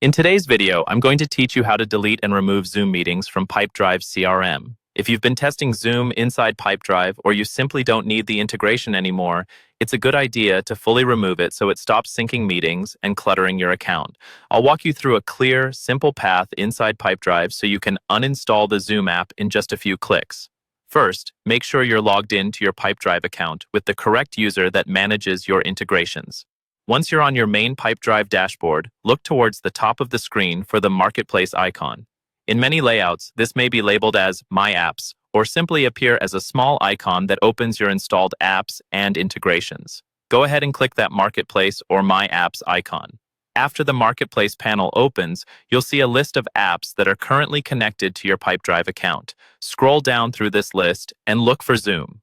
In today's video, I'm going to teach you how to delete and remove Zoom meetings from Pipedrive CRM. If you've been testing Zoom inside Pipedrive or you simply don't need the integration anymore, it's a good idea to fully remove it so it stops syncing meetings and cluttering your account. I'll walk you through a clear, simple path inside Pipedrive so you can uninstall the Zoom app in just a few clicks. First, make sure you're logged in to your Pipedrive account with the correct user that manages your integrations. Once you're on your main Pipedrive dashboard, look towards the top of the screen for the Marketplace icon. In many layouts, this may be labeled as My Apps or simply appear as a small icon that opens your installed apps and integrations. Go ahead and click that Marketplace or My Apps icon. After the Marketplace panel opens, you'll see a list of apps that are currently connected to your Pipedrive account. Scroll down through this list and look for Zoom.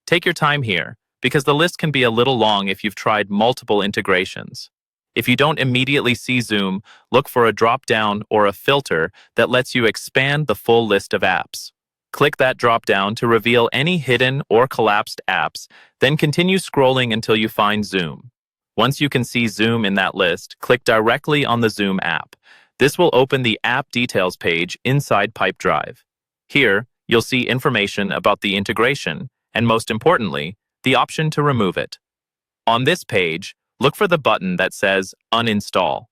Take your time here, because the list can be a little long if you've tried multiple integrations. If you don't immediately see Zoom, look for a drop-down or a filter that lets you expand the full list of apps. Click that drop-down to reveal any hidden or collapsed apps, then continue scrolling until you find Zoom. Once you can see Zoom in that list, click directly on the Zoom app. This will open the App Details page inside Pipedrive. Here, you'll see information about the integration, and most importantly, the option to remove it. On this page, look for the button that says Uninstall.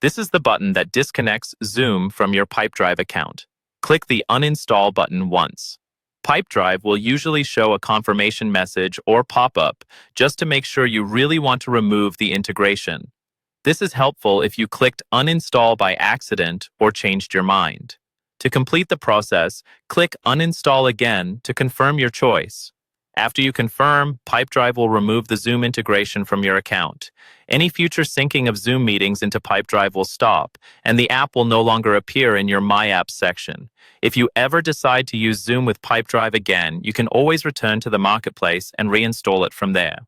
This is the button that disconnects Zoom from your Pipedrive account. Click the Uninstall button once. Pipedrive will usually show a confirmation message or pop-up just to make sure you really want to remove the integration. This is helpful if you clicked Uninstall by accident or changed your mind. To complete the process, click Uninstall again to confirm your choice. After you confirm, Pipedrive will remove the Zoom integration from your account. Any future syncing of Zoom meetings into Pipedrive will stop, and the app will no longer appear in your My Apps section. If you ever decide to use Zoom with Pipedrive again, you can always return to the Marketplace and reinstall it from there.